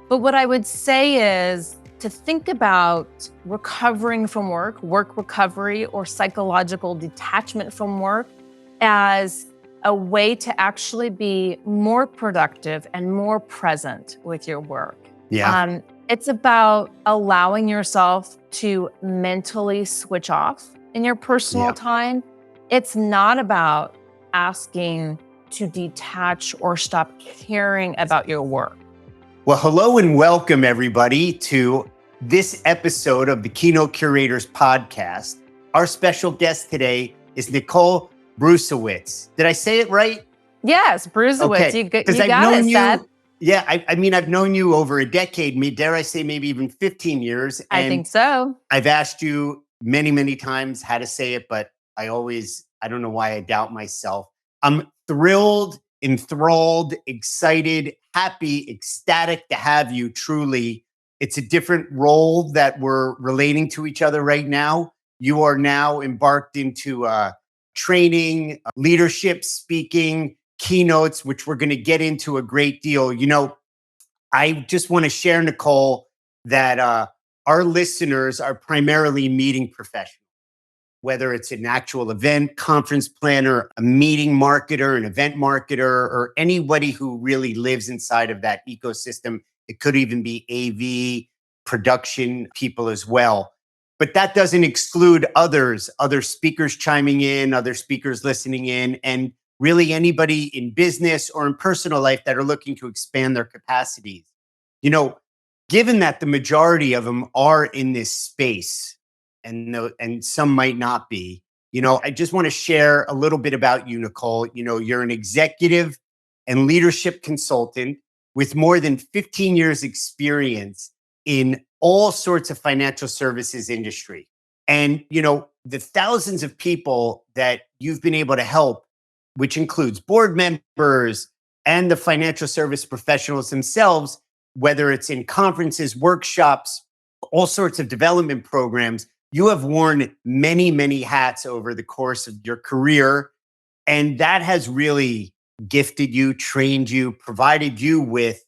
But what I would say is to think about recovering from work recovery, or psychological detachment from work as a way to actually be more productive and more present with your work. Yeah. It's about allowing yourself to mentally switch off in your personal Yeah. time. It's not about asking to detach or stop caring about your work. Well, hello and welcome everybody to this episode of the Keynote Curators podcast. Our special guest today is Nicole Brusewitz. Did I say it right? Yes, Brusewitz. Okay. You Because I've got known it, you. Seth. Yeah, I mean, I've known you over a decade, dare I say maybe even 15 years. I And think so. I've asked you many, many times how to say it, but I don't know why I doubt myself. I'm thrilled, enthralled, excited, happy, ecstatic to have you. Truly, it's a different role that we're relating to each other right now. You are now embarked into training, leadership, speaking, keynotes, which we're going to get into a great deal. I just want to share, Nicole, that our listeners are primarily meeting professionals, whether it's an actual event, conference planner, a meeting marketer, an event marketer, or anybody who really lives inside of that ecosystem. It could even be AV production people as well. But that doesn't exclude others, other speakers chiming in, other speakers listening in, and really anybody in business or in personal life that are looking to expand their capacities. Given that the majority of them are in this space, and some might not be, I just want to share a little bit about you, Nicole. You're an executive and leadership consultant with more than 15 years experience in all sorts of financial services industry. And, the thousands of people that you've been able to help, which includes board members and the financial service professionals themselves, whether it's in conferences, workshops, all sorts of development programs, you have worn many, many hats over the course of your career. And that has really gifted you, trained you, provided you with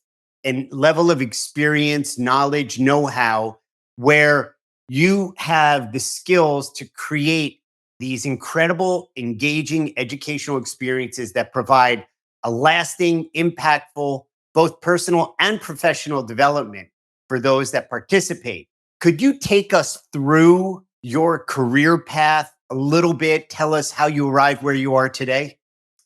a level of experience, knowledge, know-how, where you have the skills to create these incredible, engaging educational experiences that provide a lasting, impactful, both personal and professional development for those that participate. Could you take us through your career path a little bit? Tell us how you arrived where you are today.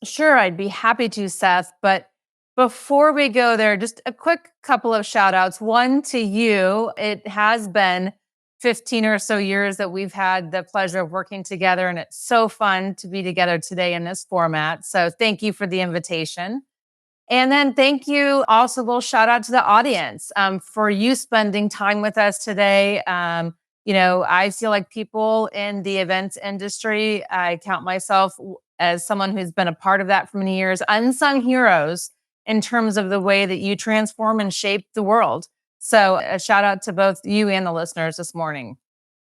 Sure, I'd be happy to, Seth. But before we go there, just a quick couple of shout outs. One to you. It has been 15 or so years that we've had the pleasure of working together, and it's so fun to be together today in this format. So thank you for the invitation. And then thank you also, a little shout out to the audience for you spending time with us today. I feel like people in the events industry, I count myself as someone who's been a part of that for many years, unsung heroes in terms of the way that you transform and shape the world. So a shout out to both you and the listeners this morning.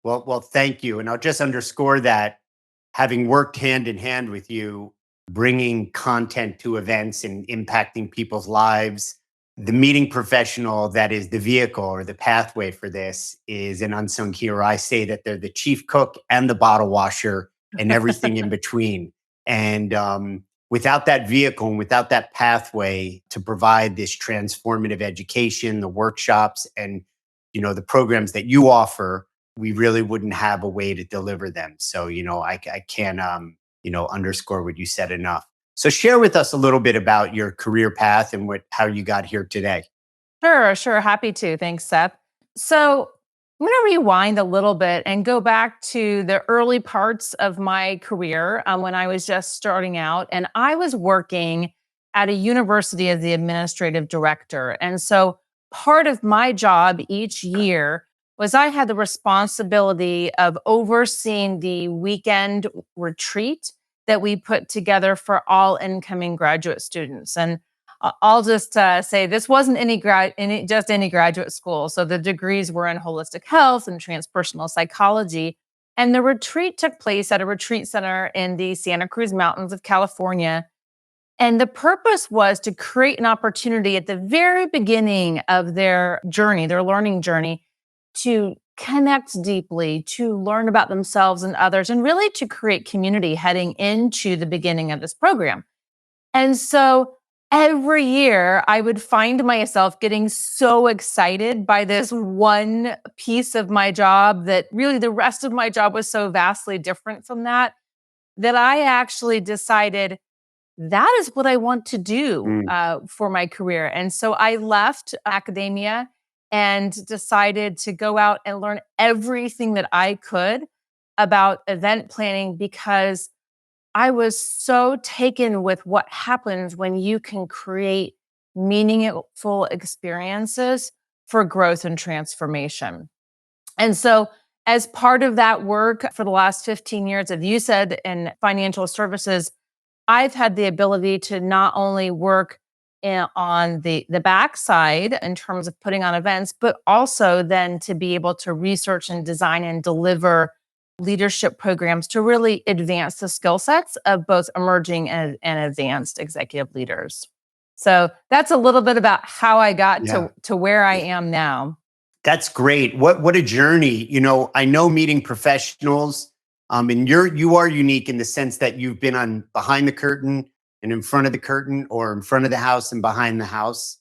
Well, thank you. And I'll just underscore that, having worked hand in hand with you, bringing content to events and impacting people's lives, the meeting professional that is the vehicle or the pathway for this is an unsung hero. I say that they're the chief cook and the bottle washer and everything in between. And without that vehicle and without that pathway to provide this transformative education, the workshops, and the programs that you offer, we really wouldn't have a way to deliver them. So, I can't, underscore what you said enough. So share with us a little bit about your career path and how you got here today. Sure. Happy to. Thanks, Seth. So I'm going to rewind a little bit and go back to the early parts of my career when I was just starting out. And I was working at a university as the administrative director. And so part of my job each year was I had the responsibility of overseeing the weekend retreat that we put together for all incoming graduate students. And I'll just say this wasn't any graduate school. So the degrees were in holistic health and transpersonal psychology. And the retreat took place at a retreat center in the Santa Cruz Mountains of California. And the purpose was to create an opportunity at the very beginning of their journey, their learning journey, to connect deeply, to learn about themselves and others, and really to create community heading into the beginning of this program. And so every year I would find myself getting so excited by this one piece of my job that really the rest of my job was so vastly different from that, that I actually decided that is what I want to do Mm. for my career. And so I left academia and decided to go out and learn everything that I could about event planning because I was so taken with what happens when you can create meaningful experiences for growth and transformation. And so, as part of that work for the last 15 years, as you said, in financial services, I've had the ability to not only work on the backside in terms of putting on events, but also then to be able to research and design and deliver leadership programs to really advance the skill sets of both emerging and advanced executive leaders. So that's a little bit about how I got Yeah. to where I am now. That's great. What a journey. I know meeting professionals, and you are unique in the sense that you've been on behind the curtain and in front of the curtain, or in front of the house and behind the house.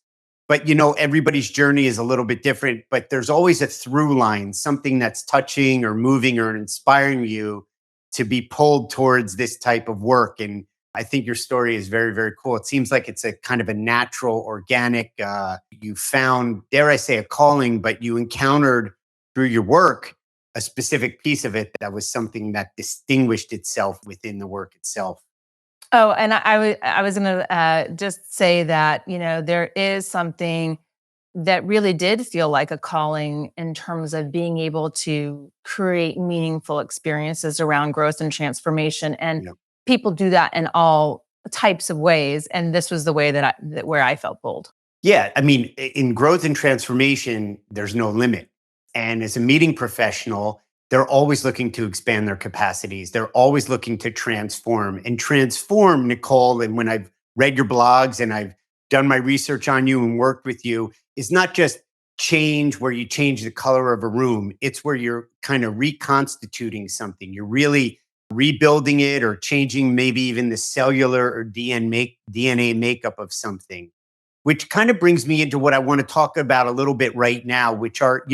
But everybody's journey is a little bit different. But there's always a through line, something that's touching or moving or inspiring you to be pulled towards this type of work. And I think your story is very, very cool. It seems like it's a kind of a natural, organic. You found, dare I say, a calling, but you encountered through your work a specific piece of it that was something that distinguished itself within the work itself. Oh, and I was going to just say that there is something that really did feel like a calling in terms of being able to create meaningful experiences around growth and transformation. And Yeah. people do that in all types of ways. And this was the way where I felt bold. Yeah, I mean, in growth and transformation, there's no limit. And as a meeting professional, they're always looking to expand their capacities. They're always looking to transform, Nicole. And when I've read your blogs and I've done my research on you and worked with you, is not just change where you change the color of a room. It's where you're kind of reconstituting something. You're really rebuilding it or changing maybe even the cellular or DNA makeup of something, which kind of brings me into what I want to talk about a little bit right now, which are,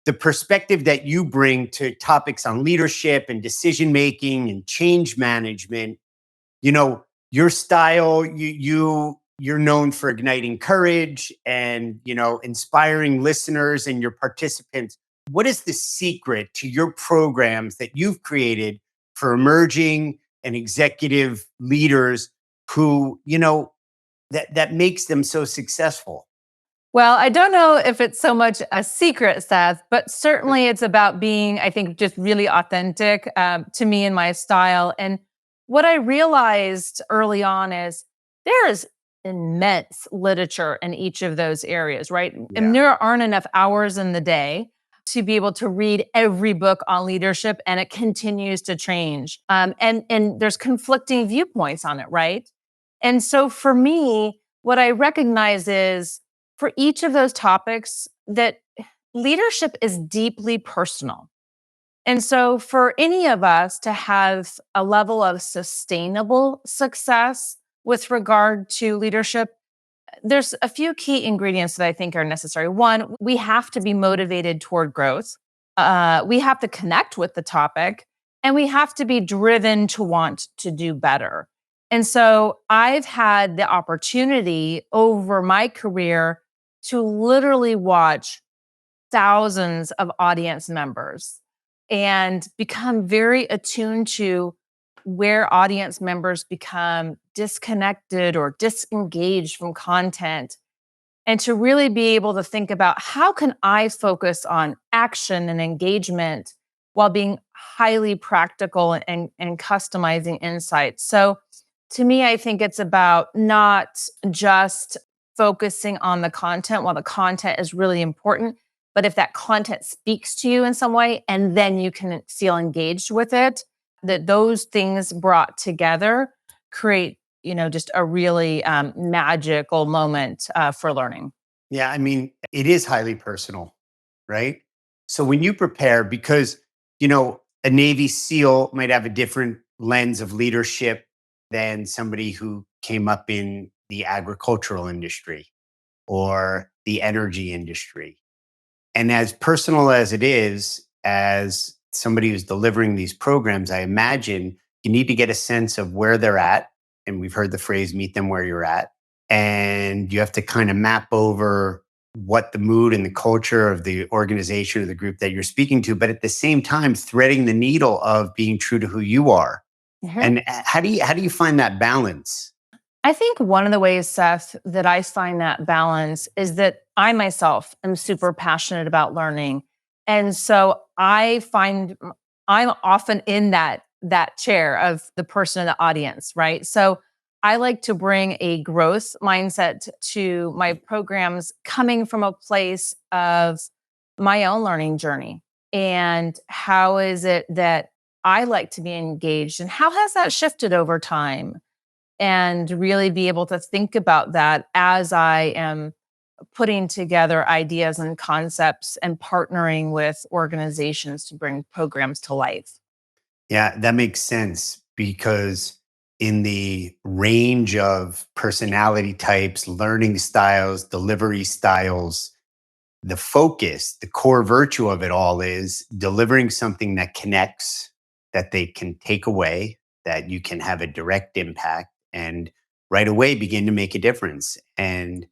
the perspective that you bring to topics on leadership and decision making and change management. Your style, you're known for igniting courage and, inspiring listeners and your participants. What is the secret to your programs that you've created for emerging and executive leaders who, that makes them so successful? Well, I don't know if it's so much a secret, Seth, but certainly it's about being, I think, just really authentic to me and my style. And what I realized early on is there is immense literature in each of those areas, right? And Yeah. there aren't enough hours in the day to be able to read every book on leadership, and it continues to change. And there's conflicting viewpoints on it, right? And so for me, what I recognize is for each of those topics that leadership is deeply personal. And so for any of us to have a level of sustainable success with regard to leadership, there's a few key ingredients that I think are necessary. One, we have to be motivated toward growth. We have to connect with the topic, and we have to be driven to want to do better. And so I've had the opportunity over my career to literally watch thousands of audience members and become very attuned to where audience members become disconnected or disengaged from content, and to really be able to think about how can I focus on action and engagement while being highly practical and customizing insights. So to me, I think it's about not just focusing on the content while the content is really important, but if that content speaks to you in some way and then you can feel engaged with it, that those things brought together create just a really magical moment for learning. Yeah, I mean, it is highly personal, right? So when you prepare, because, a Navy SEAL might have a different lens of leadership than somebody who came up in the agricultural industry or the energy industry. And as personal as it is, as somebody who's delivering these programs, I imagine you need to get a sense of where they're at. And we've heard the phrase, meet them where you're at. And you have to kind of map over what the mood and the culture of the organization or the group that you're speaking to, but at the same time, threading the needle of being true to who you are. Mhm. And how do you find that balance? I think one of the ways, Seth, that I find that balance is that I myself am super passionate about learning. And so I find I'm often in that chair of the person in the audience, right? So I like to bring a growth mindset to my programs coming from a place of my own learning journey. And how is it that I like to be engaged and how has that shifted over time? And really be able to think about that as I am putting together ideas and concepts and partnering with organizations to bring programs to life. Yeah, that makes sense because in the range of personality types, learning styles, delivery styles, the focus, the core virtue of it all is delivering something that connects, that they can take away, that you can have a direct impact and right away begin to make a difference. And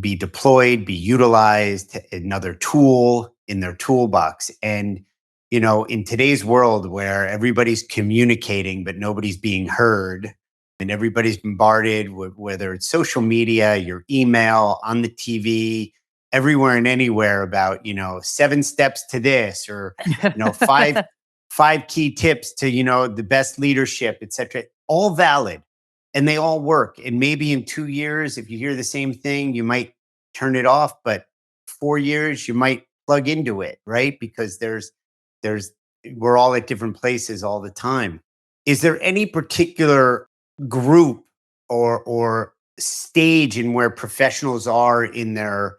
be deployed, be utilized, another tool in their toolbox. And, in today's world where everybody's communicating, but nobody's being heard, and everybody's bombarded with whether it's social media, your email, on the TV, everywhere and anywhere about, 7 steps to this or, five, five key tips to, the best leadership, et cetera, all valid and they all work. And maybe in 2 years, if you hear the same thing, you might turn it off. But 4 years, you might plug into it, right? Because there's we're all at different places all the time. Is there any particular group or stage in where professionals are in their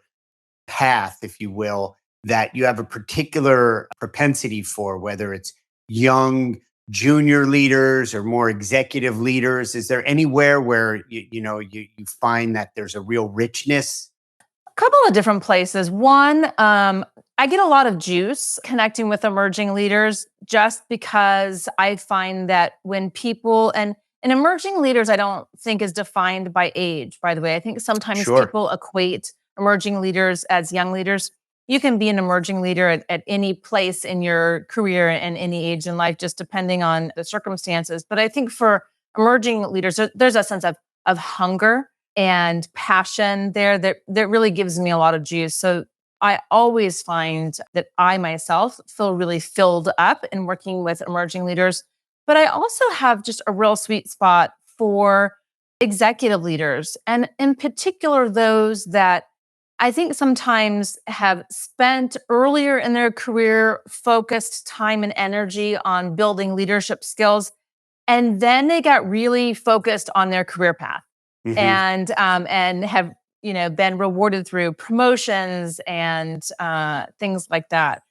path, if you will, that you have a particular propensity for, whether it's young junior leaders or more executive leaders? Is there anywhere where you find that there's a real richness? Couple of different places. One, I get a lot of juice connecting with emerging leaders just because I find that when people and emerging leaders, I don't think is defined by age, by the way. I think sometimes Sure. people equate emerging leaders as young leaders. You can be an emerging leader at any place in your career and any age in life, just depending on the circumstances. But I think for emerging leaders, there's a sense of hunger and passion there that really gives me a lot of juice. So I always find that I myself feel really filled up in working with emerging leaders. But I also have just a real sweet spot for executive leaders, and in particular, those that I think sometimes have spent earlier in their career focused time and energy on building leadership skills. And then they got really focused on their career path Hmm. and have been rewarded through promotions and things like that.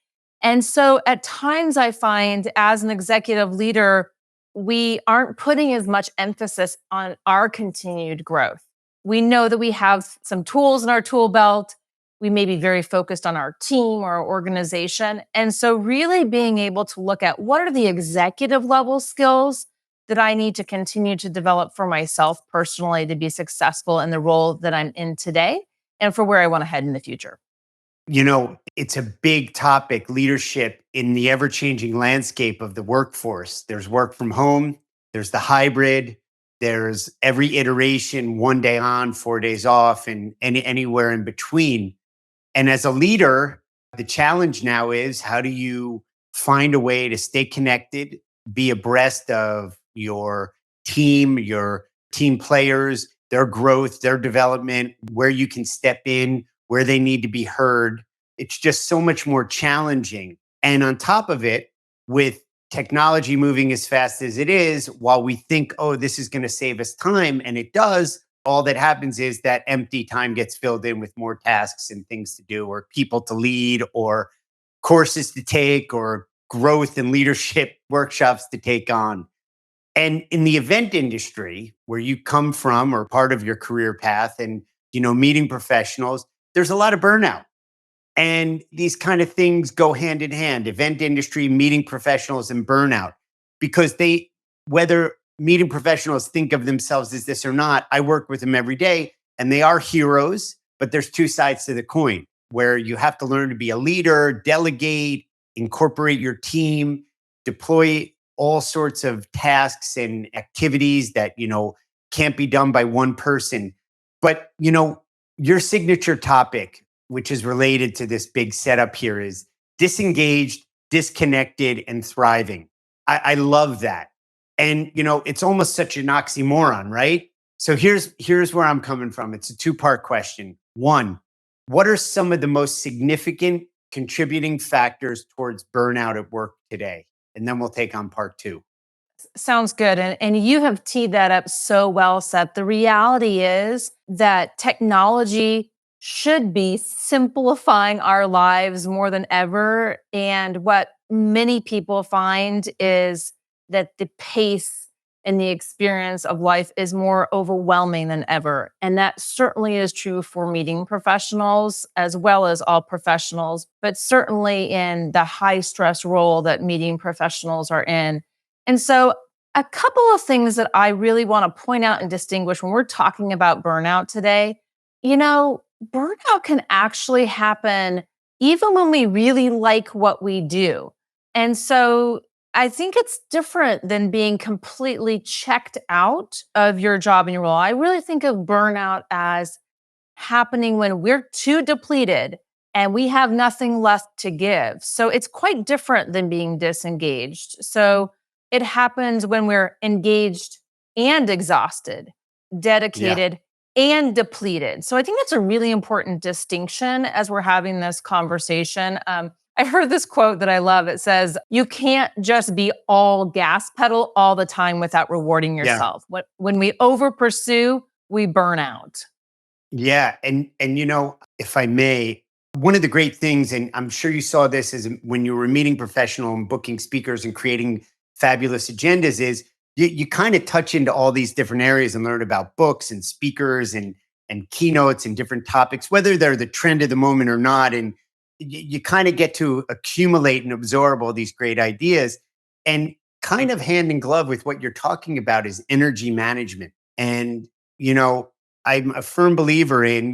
And so at times I find as an executive leader, we aren't putting as much emphasis on our continued growth. We know that we have some tools in our tool belt. We may be very focused on our team or our organization. And so really being able to look at what are the executive level skills that I need to continue to develop for myself personally to be successful in the role that I'm in today and for where I want to head in the future. It's a big topic, leadership in the ever changing landscape of the workforce. There's work from home, there's the hybrid, there's every iteration, 1 day on, 4 days off, and anywhere in between. And as a leader, the challenge now is how do you find a way to stay connected, be abreast of your team players, their growth, their development, where you can step in, where they need to be heard. It's just so much more challenging. And on top of it, with technology moving as fast as it is, while we think, oh, this is going to save us time, and it does, all that happens is that empty time gets filled in with more tasks and things to do, or people to lead, or courses to take, or growth and leadership workshops to take on. And in the event industry, where you come from or part of your career path, and meeting professionals, there's a lot of burnout. And these kind of things go hand in hand: event industry, meeting professionals, and burnout. Because whether meeting professionals think of themselves as this or not, I work with them every day and they are heroes, but there's two sides to the coin where you have to learn to be a leader, delegate, incorporate your team, deploy all sorts of tasks and activities that, can't be done by one person. But, your signature topic, which is related to this big setup here, is disengaged, disconnected, and thriving. I love that. And it's almost such an oxymoron, right? So here's where I'm coming from. It's a two-part question. One, what are some of the most significant contributing factors towards burnout at work today? And then we'll take on part two. Sounds good. And you have teed that up so well, Seth. The reality is that technology should be simplifying our lives more than ever. And what many people find is that the pace and the experience of life is more overwhelming than ever. And that certainly is true for meeting professionals as well as all professionals, but certainly in the high stress role that meeting professionals are in. And so, a couple of things that I really want to point out and distinguish when we're talking about burnout today. Burnout can actually happen even when we really like what we do. And so, I think it's different than being completely checked out of your job and your role. I really think of burnout as happening when we're too depleted and we have nothing left to give. So it's quite different than being disengaged. So it happens when we're engaged and exhausted, Yeah. dedicated and depleted. So I think that's a really important distinction as we're having this conversation. I heard this quote that I love. It says, "You can't just be all gas pedal all the time without rewarding Yeah. yourself. When we over pursue, we burn out." Yeah, and if I may, one of the great things, and I'm sure you saw this as when you were meeting professional and booking speakers and creating fabulous agendas, is you kind of touch into all these different areas and learn about books and speakers and keynotes and different topics, whether they're the trend of the moment or not, and you kind of get to accumulate and absorb all these great ideas. And kind of hand in glove with what you're talking about is energy management. And you know I'm a firm believer in,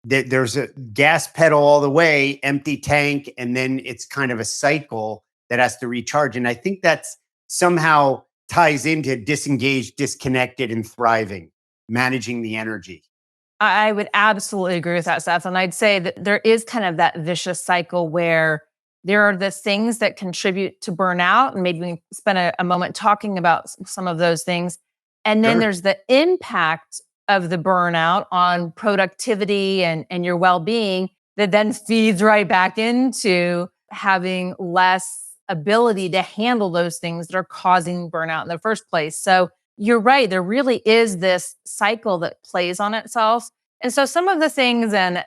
that there's a gas pedal all the way, empty tank, and then it's kind of a cycle that has to recharge. And I think that's somehow ties into disengaged, disconnected, and thriving, managing the energy. I would absolutely agree with that, Seth. And I'd say that there is kind of that vicious cycle where there are the things that contribute to burnout. And maybe we can spend a moment talking about some of those things. And then Sure. there's the impact of the burnout on productivity and your well being that then feeds right back into having less ability to handle those things that are causing burnout in the first place. So you're right. There really is this cycle that plays on itself. And so some of the things, and,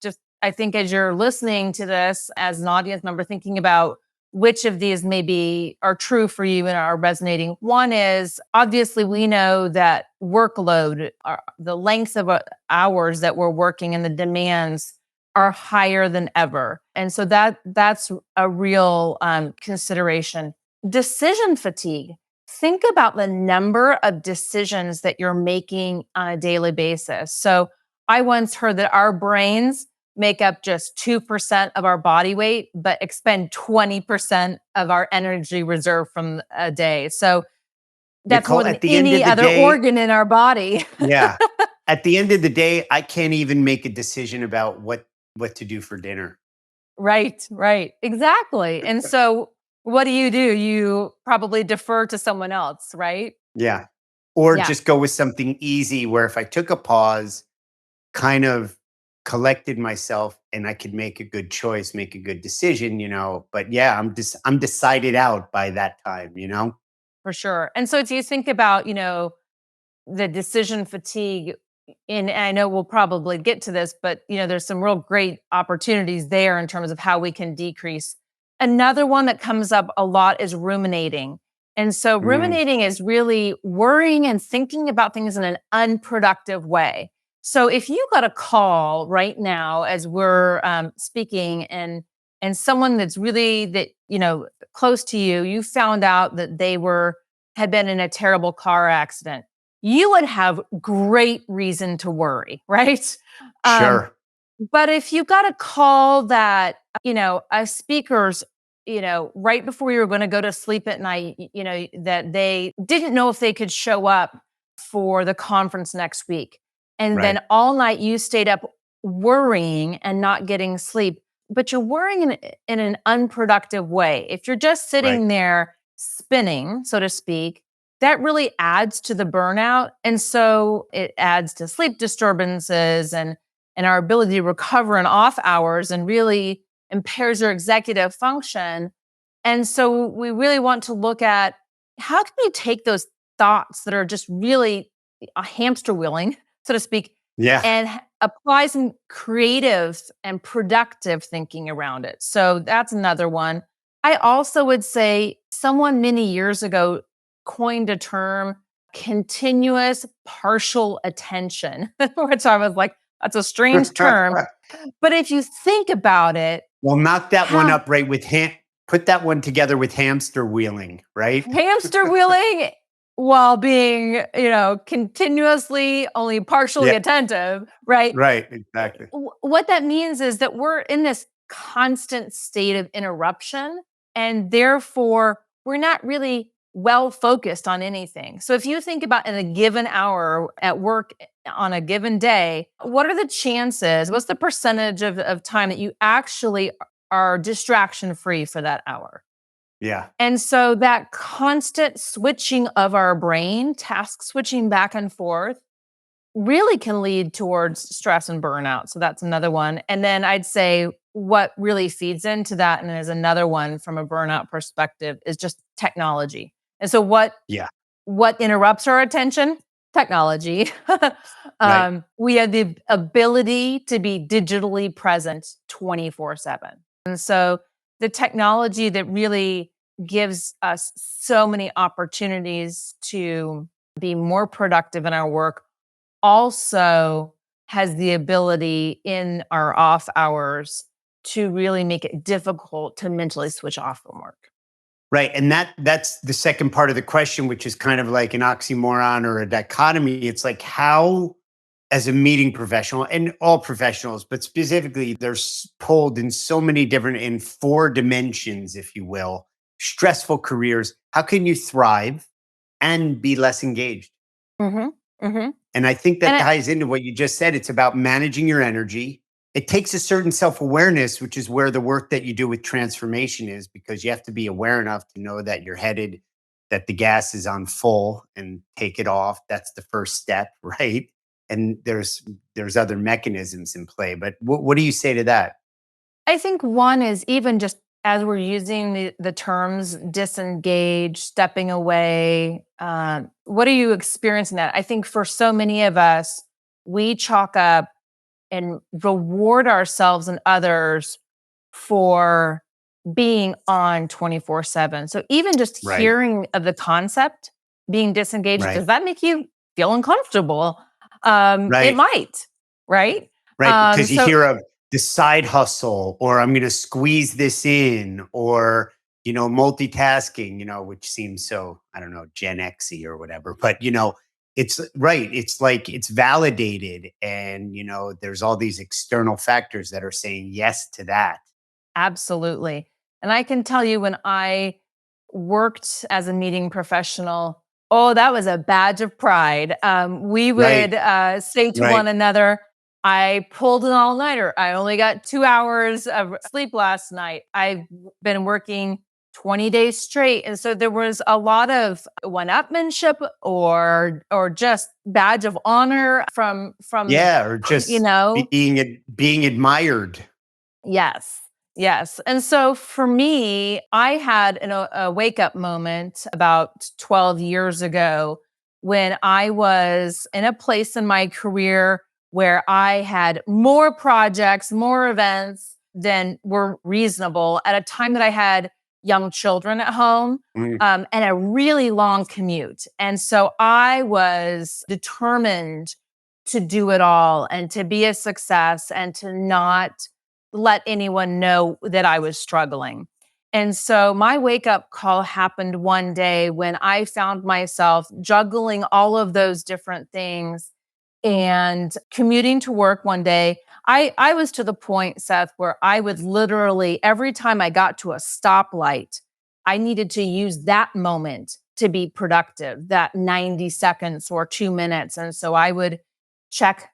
just I think as you're listening to this as an audience member, thinking about which of these maybe are true for you and are resonating. One is obviously we know that workload, the length of hours that we're working and the demands are higher than ever. And so that's a real consideration. Decision fatigue. Think about the number of decisions that you're making on a daily basis. So I once heard that our brains make up just 2% of our body weight, but expend 20% of our energy reserve from a day. So that's more Nicole, than at the end any of the other day, organ in our body. yeah, at the end of the day, I can't even make a decision about what to do for dinner. Right, right. Exactly. And so what do? You probably defer to someone else, right? Yeah. Or Yeah. just go with something easy where if I took a pause, kind of collected myself and I could make a good choice, make a good decision, but yeah, I'm decided out by that time. For sure. And so do you think about, the decision fatigue, and I know we'll probably get to this, but there's some real great opportunities there in terms of how we can decrease. Another one that comes up a lot is ruminating. And so Mm, ruminating is really worrying and thinking about things in an unproductive way. So if you got a call right now as we're speaking, and someone that's really that close to you, you found out that they had been in a terrible car accident, you would have great reason to worry, right? Um, sure. but if you got a call that, a speaker's, right before you were going to go to sleep at night, that they didn't know if they could show up for the conference next week. And then Right. all night you stayed up worrying and not getting sleep, but you're worrying in an unproductive way. If you're just Right. sitting there spinning, so to speak, that really adds to the burnout. And so it adds to sleep disturbances and our ability to recover in off hours, and really impairs your executive function. And so we really want to look at how can you take those thoughts that are just really a hamster wheeling, so to speak, Yeah. and apply some creative and productive thinking around it. So that's another one. I also would say someone many years ago coined a term, continuous partial attention, which I was like, that's a strange term. But if you think about it, Well, knock that one how up right with put that one together with hamster wheeling, right? hamster wheeling while being, continuously only partially Yeah. attentive, right? Right. Exactly. What that means is that we're in this constant state of interruption, and therefore we're not really well focused on anything. So if you think about in a given hour at work on a given day, what are the chances, what's the percentage of time that you actually are distraction free for that hour? Yeah. And so that constant switching of our brain, task switching back and forth, really can lead towards stress and burnout. So that's another one. And then I'd say what really feeds into that, and is another one from a burnout perspective, is just technology. And so Yeah. what interrupts our attention? Technology. Right. We have the ability to be digitally present 24/7. And so the technology that really gives us so many opportunities to be more productive in our work also has the ability in our off hours to really make it difficult to mentally switch off from work. Right. And that's the second part of the question, which is kind of like an oxymoron or a dichotomy. It's like how, as a meeting professional and all professionals, but specifically, pulled in so many different, in four dimensions, if you will, stressful careers. How can you thrive and be less engaged? Mhm. Mhm. And I think And that it ties into what you just said. It's about managing your energy. It takes a certain self awareness, which is where the work that you do with transformation is, because you have to be aware enough to know that you're headed, that the gas is on full and take it off. That's the first step, right? And there's other mechanisms in play. But what do you say to that? I think one is, even just as we're using the terms disengage, stepping away, what are you experiencing that? I think for so many of us, we chalk up and reward ourselves and others for being on 24/7. So even just Right, hearing of the concept, being disengaged, right, does that make you feel uncomfortable? It right. might, right? Right, because you So hear of the side hustle, or I'm gonna squeeze this in, or, multitasking, which seems so, I don't know, Gen Xy or whatever. But, it's right. It's like it's validated. And, there's all these external factors that are saying yes to that. absolutely. And I can tell you, when I worked as a meeting professional, oh, that was a badge of pride. We Right, would say to right. one another, I pulled an all nighter. I only got 2 hours of sleep last night. I've been working 20 days straight. And so there was a lot of one-upmanship or just badge of honor from Yeah, or you just know, being admired. yes. Yes. And so for me, I had a wake up moment about 12 years ago when I was in a place in my career where I had more projects, more events than were reasonable at a time that I had young children at home, Mm, and a really long commute. And so I was determined to do it all and to be a success and to not let anyone know that I was struggling. And so my wake up call happened one day when I found myself juggling all of those different things and commuting to work one day. I was to the point, Seth, where I would literally, every time I got to a stoplight, I needed to use that moment to be productive, that 90 seconds or 2 minutes. And so I would check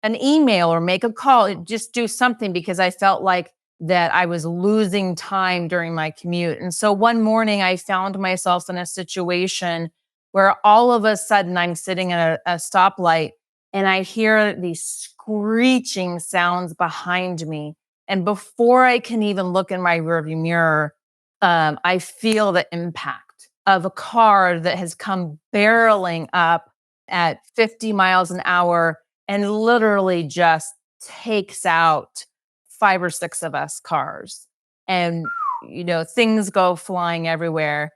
an email or make a call, just do something because I felt like that I was losing time during my commute. And so one morning I found myself in a situation where all of a sudden I'm sitting at a stoplight and I hear these screeching sounds behind me. And before I can even look in my rearview mirror, I feel the impact of a car that has come barreling up at 50 miles an hour and literally just takes out 5 or 6 of us cars. And, things go flying everywhere.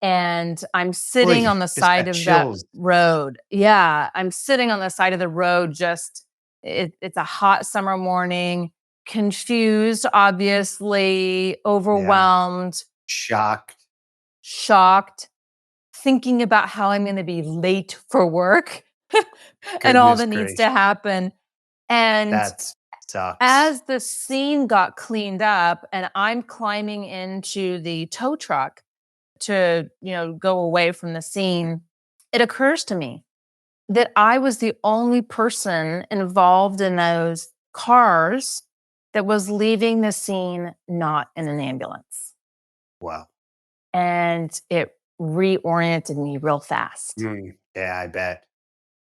And I'm sitting boy, on the just side got of that chills. road. Yeah, I'm sitting on the side of the road, it's a hot summer morning, confused, obviously, Yeah, overwhelmed, shocked. shocked, thinking about how I'm going to be late for work and all Goodness that needs to gracious, happen. And that sucks. as the scene got cleaned up and I'm climbing into the tow truck to, go away from the scene, it occurs to me that I was the only person involved in those cars that was leaving the scene not in an ambulance. Wow. And it reoriented me real fast, Yeah, I bet.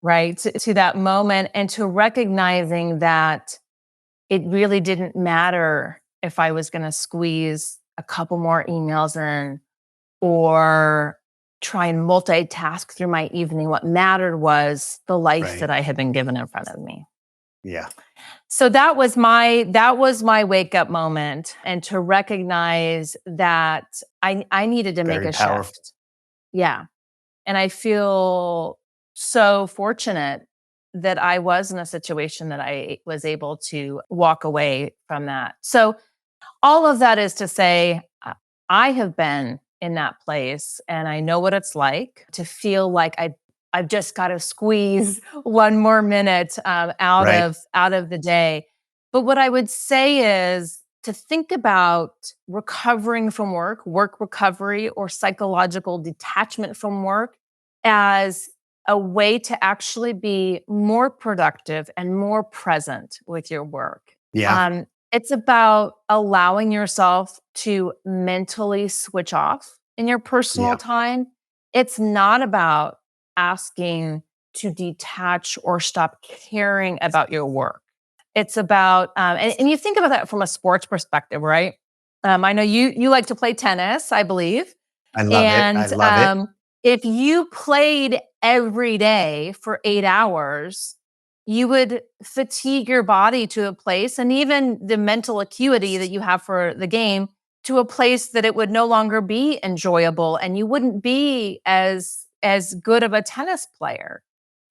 right? To that moment and to recognizing that it really didn't matter if I was going to squeeze a couple more emails in or try and multitask through my evening. What mattered was the life Right. that I had been given in front of me. Yeah. So that was my wake up moment, and to recognize that I needed to make Very a powerful. shift. Yeah. And I feel so fortunate that I was in a situation that I was able to walk away from that. So all of that is to say, I have been in that place and I know what it's like to feel like I've just got to squeeze one more minute out Right. of the day. But what I would say is to think about recovering from work recovery, or psychological detachment from work as a way to actually be more productive and more present with your work. Yeah. It's about allowing yourself to mentally switch off in your personal Yeah. time. It's not about asking to detach or stop caring about your work. It's about, and you think about that from a sports perspective, right? I know you like to play tennis, I believe, I love it. I and love it. if you played every day for 8 hours, you would fatigue your body to a place, and even the mental acuity that you have for the game, to a place that it would no longer be enjoyable and you wouldn't be as good of a tennis player.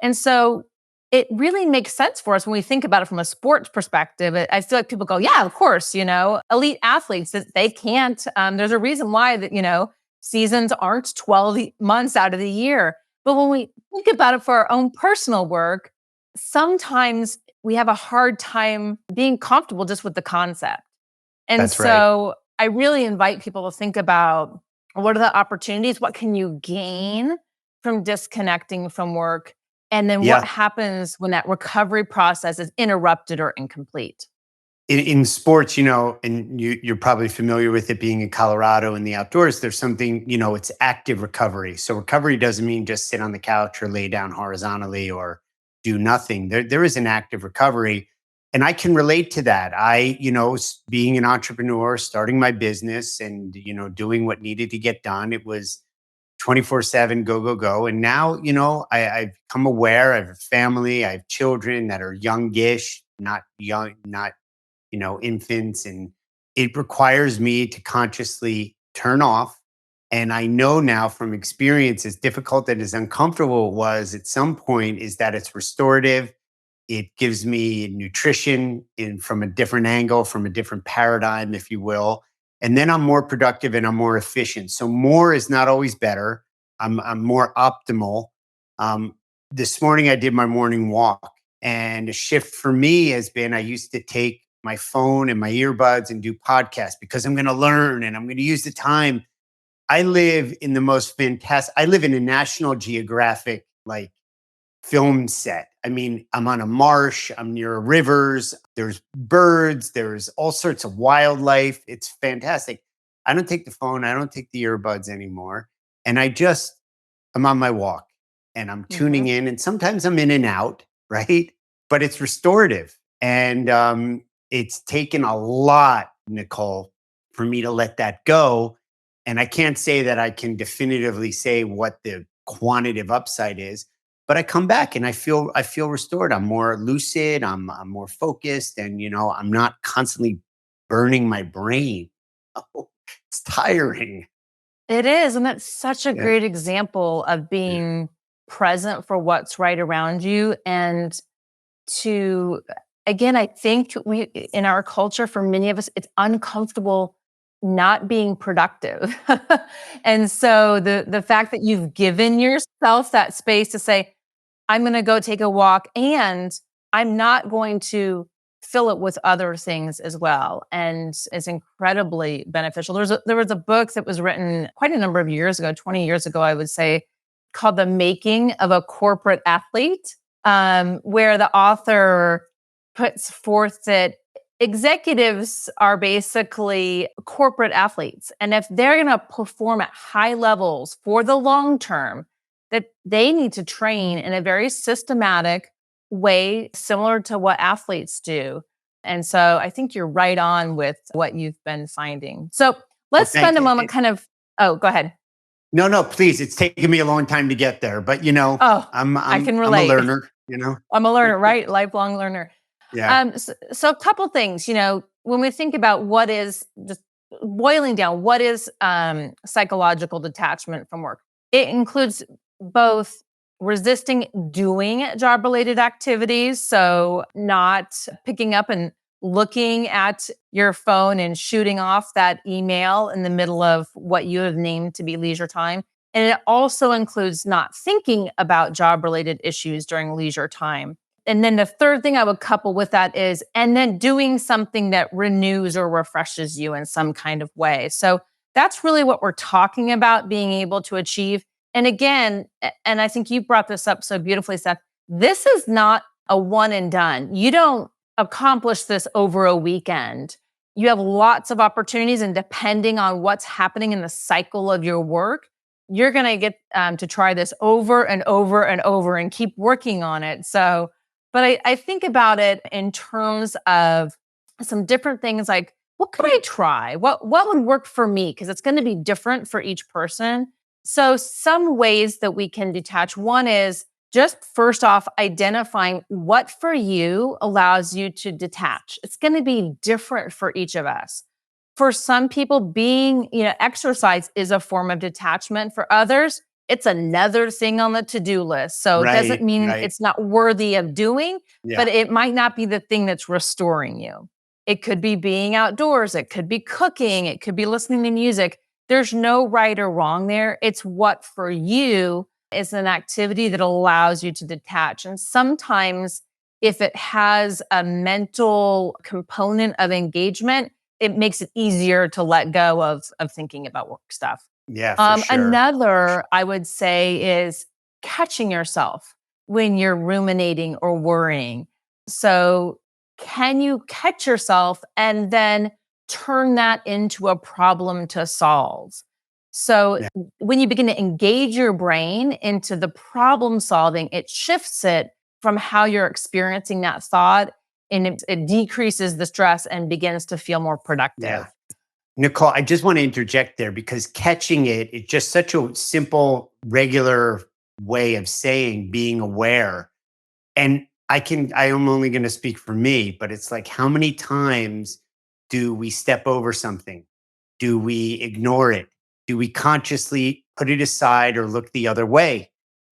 And so it really makes sense for us when we think about it from a sports perspective. I feel like people go, yeah, of course, elite athletes, that they can't. There's a reason why that, seasons aren't 12 months out of the year. But when we think about it for our own personal work, sometimes we have a hard time being comfortable just with the concept. And That's right. so I really invite people to think about, what are the opportunities? What can you gain from disconnecting from work? And then what Yeah. happens when that recovery process is interrupted or incomplete? in sports, and you're probably familiar with it being in Colorado in the outdoors, there's something, it's active recovery. So recovery doesn't mean just sit on the couch or lay down horizontally or do nothing. There is an active recovery. And I can relate to that. Being an entrepreneur, starting my business and, doing what needed to get done, it was 24/7, go, go, go. And now, I've become aware. I have a family, I have children that are youngish, not young, not infants. And it requires me to consciously turn off. And I know now from experience, as difficult and as uncomfortable it was at some point, is that it's restorative. It gives me nutrition from a different angle, from a different paradigm, if you will. And then I'm more productive and I'm more efficient. So more is not always better. I'm more optimal. Um, this morning I did my morning walk, and a shift for me has been I used to take my phone and my earbuds and do podcasts because I'm going to learn and I'm going to use the time. I live in the most fantastic. I live in a National Geographic like film set. I mean, I'm on a marsh, I'm near rivers, there's birds, there's all sorts of wildlife. It's fantastic. I don't take the phone, I don't take the earbuds anymore. And I'm on my walk and I'm tuning Mhm. in. And sometimes I'm in and out, right? But it's restorative. And it's taken a lot, Nicole, for me to let that go. And I can't say that I can definitively say what the quantitative upside is, but I come back and I feel restored. I'm more lucid. I'm more focused, and I'm not constantly burning my brain. Oh, it's tiring. It is, and that's such a Yeah, great example of yeah, being present for what's right around you. And to again, I think we in our culture, for many of us, it's uncomfortable not being productive. And so the fact that you've given yourself that space to say, I'm going to go take a walk and I'm not going to fill it with other things as well. And it's incredibly beneficial. There was a book that was written quite a number of years ago, 20 years ago, I would say, called The Making of a Corporate Athlete, where the author puts forth that executives are basically corporate athletes. And if they're going to perform at high levels for the long term, that they need to train in a very systematic way, similar to what athletes do. And so I think you're right on with what you've been finding. So well, let's thank spend a you. moment kind of, oh, go ahead. No, no, please. It's taken me a long time to get there, but Oh, I'm I I'm can I'm a relate. learner. I'm a learner, right? Lifelong learner. Yeah. So a couple things, when we think about what is just boiling down, what is psychological detachment from work? It includes both resisting doing job related activities. So not picking up and looking at your phone and shooting off that email in the middle of what you have named to be leisure time. And it also includes not thinking about job related issues during leisure time. And then the third thing I would couple with that is, and then doing something that renews or refreshes you in some kind of way. So that's really what we're talking about being able to achieve. And again, and I think you brought this up so beautifully, Seth, this is not a one and done. You don't accomplish this over a weekend. You have lots of opportunities, and depending on what's happening in the cycle of your work, you're going to get to try this over and over and over and keep working on it. So, but I think about it in terms of some different things like, what could I try? What would work for me? Because it's going to be different for each person. So some ways that we can detach. One is just first off, identifying what for you allows you to detach. It's going to be different for each of us. For some people, exercise is a form of detachment. For others, it's another thing on the to-do list. So it doesn't Right. mean Right. it's not worthy of doing, but Yeah. it might not be the thing that's restoring you. It could be being outdoors, it could be cooking, it could be listening to music. There's no right or wrong there. It's what for you is an activity that allows you to detach. And sometimes if it has a mental component of engagement, it makes it easier to let go of thinking about work stuff. Yeah. For sure. Another I would say is catching yourself when you're ruminating or worrying. So can you catch yourself and then turn that into a problem to solve? So Yeah. when you begin to engage your brain into the problem solving, it shifts it from how you're experiencing that thought, and it decreases the stress and begins to feel more productive. Yeah. Nicole, I just want to interject there because catching it is just such a simple, regular way of saying being aware. And I am only going to speak for me, but it's like, how many times do we step over something? Do we ignore it? Do we consciously put it aside or look the other way?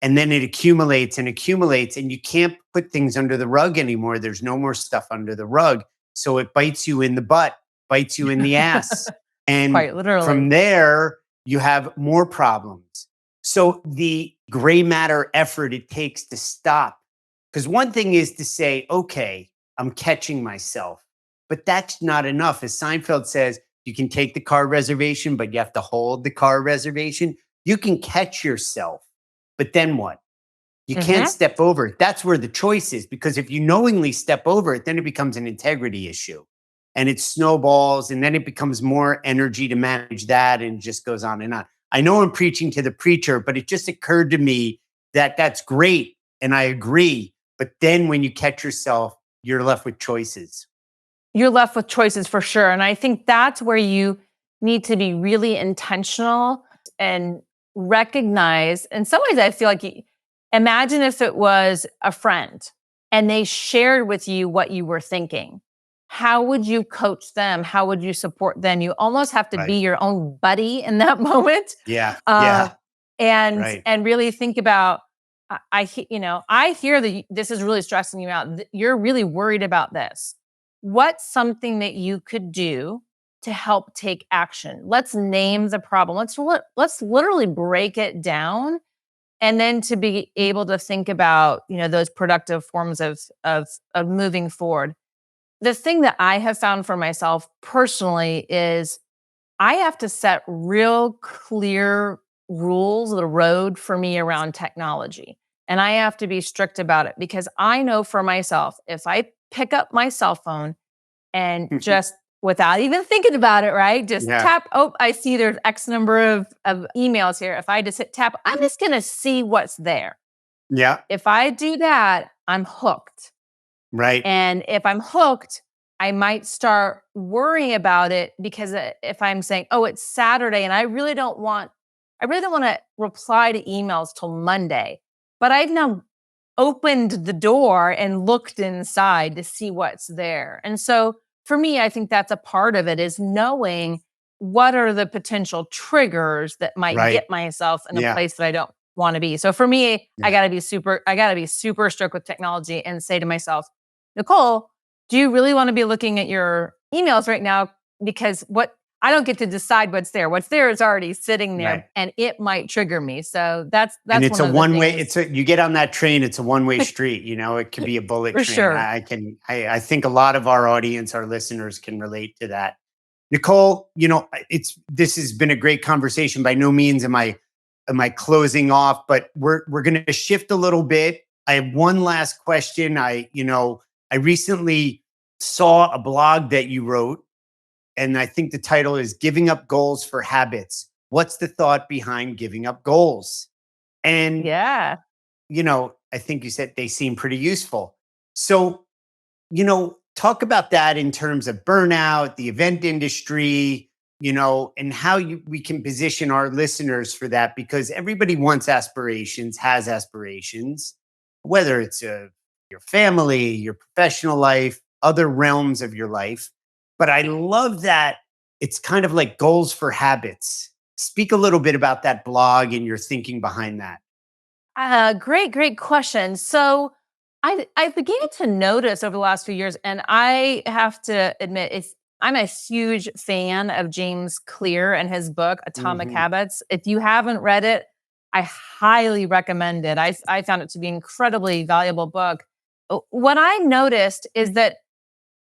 And then it accumulates and accumulates, and you can't put things under the rug anymore. There's no more stuff under the rug. So it bites you in the butt, bites you in the ass. And Quite literally. from there, you have more problems. So the gray matter effort it takes to stop. Because one thing is to say, okay, I'm catching myself, but that's not enough. As Seinfeld says, you can take the car reservation, but you have to hold the car reservation. You can catch yourself, but then what? You can't Mhm. step over it. That's where the choice is, because if you knowingly step over it, then it becomes an integrity issue and it snowballs, and then it becomes more energy to manage that, and just goes on and on. I know I'm preaching to the preacher, but it just occurred to me that that's great. And I agree. But then when you catch yourself, you're left with choices. You're left with choices for sure. And I think that's where you need to be really intentional and recognize. In some ways, I feel like imagine if it was a friend and they shared with you what you were thinking. How would you coach them? How would you support them? You almost have to be Right. your own buddy in that moment, Yeah. uh, Yeah. and Right. really think about. I hear that this is really stressing you out. You're really worried about this. What's something that you could do to help take action? Let's name the problem. Let's literally break it down, and then to be able to think about, those productive forms of moving forward. The thing that I have found for myself personally is I have to set real clear rules of the road for me around technology. And I have to be strict about it because I know for myself, if I pick up my cell phone and just without even thinking about it, right? Just Yeah. tap, oh, I see there's X number of emails here. If I just hit tap, I'm just going to see what's there. Yeah. If I do that, I'm hooked. Right. And if I'm hooked, I might start worrying about it because if I'm saying, "Oh, it's Saturday and I really don't want to reply to emails till Monday." But I've now opened the door and looked inside to see what's there. And so for me, I think that's a part of it is knowing what are the potential triggers that might Right. get myself in a Yeah. place that I don't want to be. So for me, I Yeah. got to be super strict with technology and say to myself, Nicole, do you really want to be looking at your emails right now? Because what I don't get to decide what's there. What's there is already sitting Right. there and it might trigger me. So that's And that's it's one a of the one way, things you get on that train, it's a one-way street, it could be a bullet for train. sure. I think a lot of our audience, our listeners can relate to that. Nicole, this has been a great conversation. By no means am I closing off, but we're going to shift a little bit. I have one last question. I recently saw a blog that you wrote, and I think the title is Giving Up Goals for Habits. What's the thought behind giving up goals? And Yeah. I think you said they seem pretty useful. So, talk about that in terms of burnout, the event industry, and how we can position our listeners for that, because everybody wants aspirations, has aspirations, whether it's your family, your professional life, other realms of your life. But I love that it's kind of like goals for habits. Speak a little bit about that blog and your thinking behind that. Great question. So I began to notice over the last few years, and I have to admit, I'm a huge fan of James Clear and his book Atomic Hmm. Habits. If you haven't read it, I highly recommend it. I found it to be an incredibly valuable book. What I noticed is that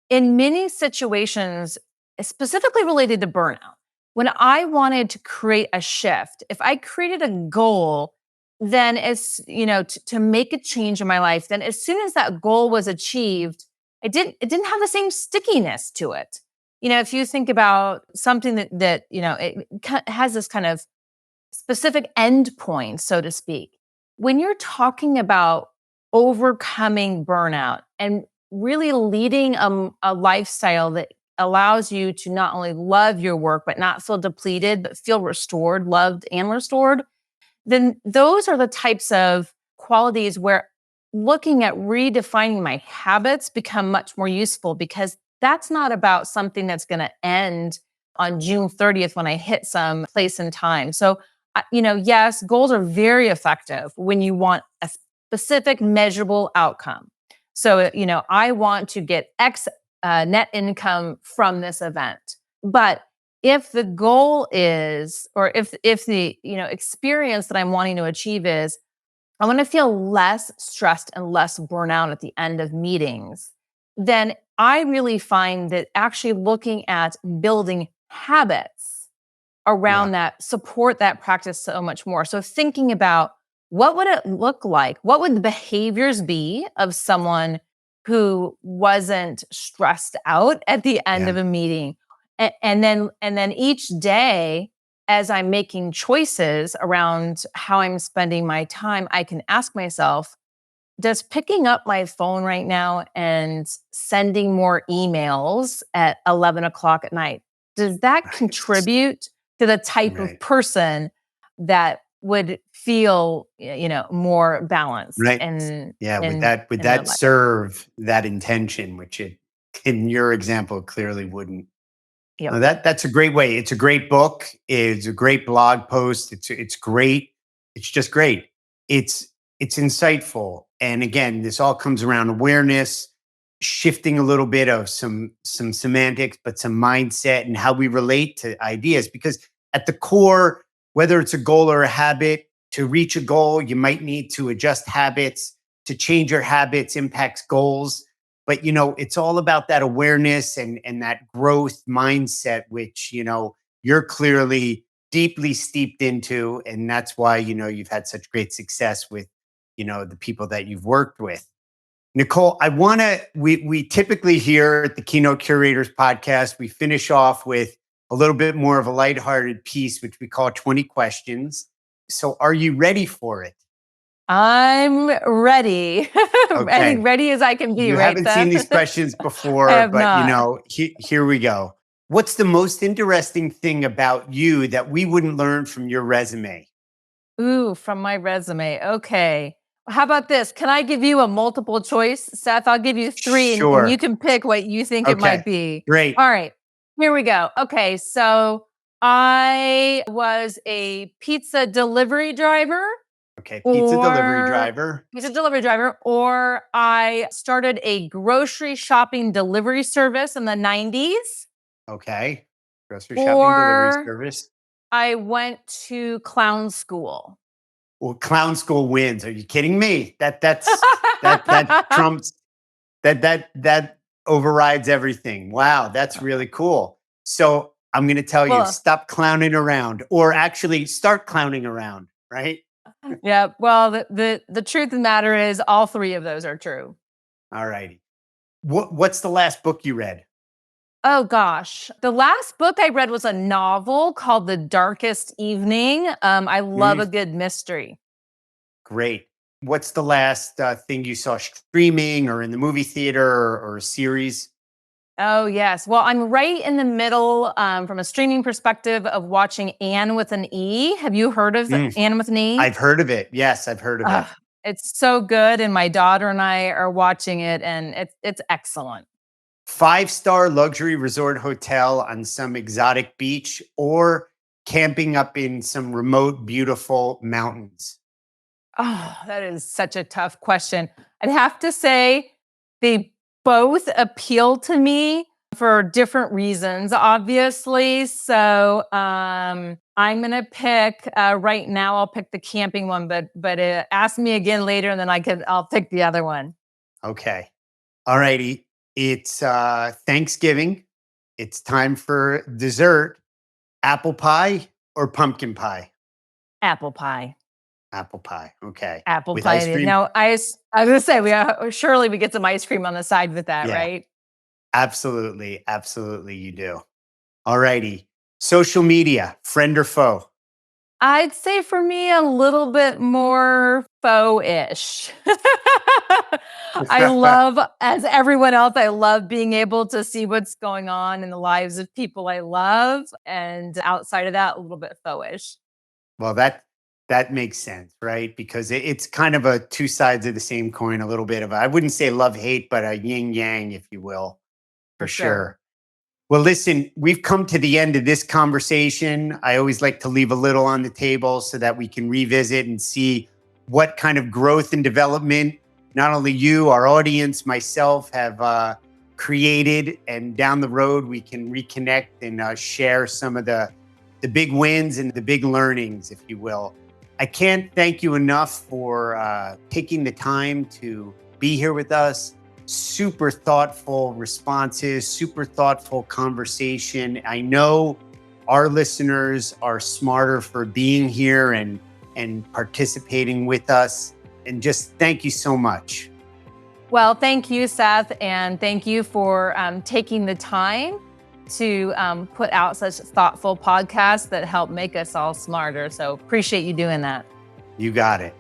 in many situations, specifically related to burnout, when I wanted to create a shift, if I created a goal, then to make a change in my life, then as soon as that goal was achieved it didn't have the same stickiness to it. If you think about something that has this kind of specific endpoint, so to speak, when you're talking about overcoming burnout and really leading a lifestyle that allows you to not only love your work, but not feel depleted, but feel restored, loved, and restored, then those are the types of qualities where looking at redefining my habits become much more useful, because that's not about something that's going to end on June 30th when I hit some place in time. So, yes, goals are very effective when you want a specific measurable outcome. So, I want to get X net income from this event. But if the goal is, or if the experience that I'm wanting to achieve is, I want to feel less stressed and less burnout at the end of meetings, then I really find that actually looking at building habits Yeah. around that support that practice so much more. So thinking about, what would it look like? What would the behaviors be of someone who wasn't stressed out at the end Yeah. of a meeting? And then each day, as I'm making choices around how I'm spending my time, I can ask myself, does picking up my phone right now and sending more emails at 11 o'clock at night, does that Right. contribute to the type of Right. person that would feel, more balanced Right. Yeah. Would in their that life? serve that intention, which it, in your example, clearly wouldn't? Yep. That's a great way. It's a great book. It's a great blog post. It's great. It's just great. It's it's insightful. And again, this all comes around awareness, shifting a little bit of some semantics, but some mindset and how we relate to ideas. Because at the core, whether it's a goal or a habit, to reach a goal, you might need to adjust habits. To change your habits impacts goals, but it's all about that awareness and that growth mindset, which you're clearly deeply steeped into, and that's why you've had such great success with the people that you've worked with. Nicole, I want to, we typically here at the Keynote Curators podcast, we finish off with a little bit more of a lighthearted piece, which we call 20 questions. So are you ready for it? I'm ready. I think Okay. ready as I can be, You right, haven't seen Seth? these questions I before, have but not. here we go. What's the most interesting thing about you that we wouldn't learn from your resume? Ooh, from my resume. Okay. How about this? Can I give you a multiple choice, Seth? I'll give you three, and you Sure. can pick what you think it might Okay. be. Great. All right. Here we go. Okay. So I was a Okay. Pizza delivery or driver. pizza delivery driver, or I started a grocery shopping delivery service in the 90s, Okay. Grocery shopping delivery or service. I went to clown school. Well, clown school wins. Are you kidding me? That trumps that overrides everything. Wow, that's really cool. So I'm going to tell you, Well, stop clowning around, or actually start clowning around. Right. yeah. Well, the truth of the matter is, all three of those are true. All righty. What's the last book you read? Oh gosh, the last book I read was a novel called The Darkest Evening. I love Mm, a good mystery. great. What's the last thing you saw streaming or in the movie theater or a series? Oh yes. Well, I'm right in the middle, from a streaming perspective, of watching Anne with an E. Have you heard of Mm, Anne with an E? I've heard of it. Yes, I've heard of Ugh, it. it's so good, and my daughter and I are watching it, and it's excellent. 5-star luxury resort hotel on some exotic beach or camping up in some remote, beautiful mountains? Oh, that is such a tough question. I'd have to say they both appeal to me for different reasons, obviously. So I'm gonna pick right now. I'll pick the camping one, but ask me again later, and then I'll pick the other one. Okay. All righty. It's Thanksgiving. It's time for dessert. Apple pie or pumpkin pie? Apple pie. Apple pie. Okay. Apple With pie ice it is. cream? Now, I was gonna say surely we get some ice cream on the side with that, Yeah, right? absolutely. Absolutely, you do. All righty. Social media, friend or foe? I'd say for me a little bit more faux-ish. I love, as everyone else, I love being able to see what's going on in the lives of people I love. And outside of that, a little bit faux-ish. Well, that makes sense, right? Because it's kind of a two sides of the same coin, a little bit of I wouldn't say love hate, but a yin yang, if you will, For for sure. sure. Well, listen, we've come to the end of this conversation. I always like to leave a little on the table so that we can revisit and see what kind of growth and development not only you, our audience, myself have created, and down the road we can reconnect and share some of the big wins and the big learnings, if you will. I can't thank you enough for taking the time to be here with us. Super thoughtful responses, super thoughtful conversation. I know our listeners are smarter for being here and participating with us. And just thank you so much. Well, thank you, Seth, and thank you for taking the time to put out such thoughtful podcasts that help make us all smarter. So appreciate you doing that. You got it.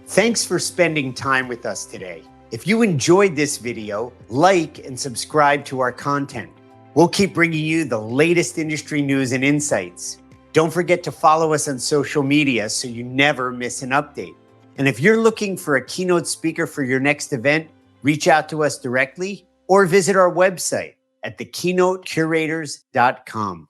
Thanks for spending time with us today. If you enjoyed this video, like and subscribe to our content. We'll keep bringing you the latest industry news and insights. Don't forget to follow us on social media so you never miss an update. And if you're looking for a keynote speaker for your next event, reach out to us directly or visit our website at thekeynotecurators.com.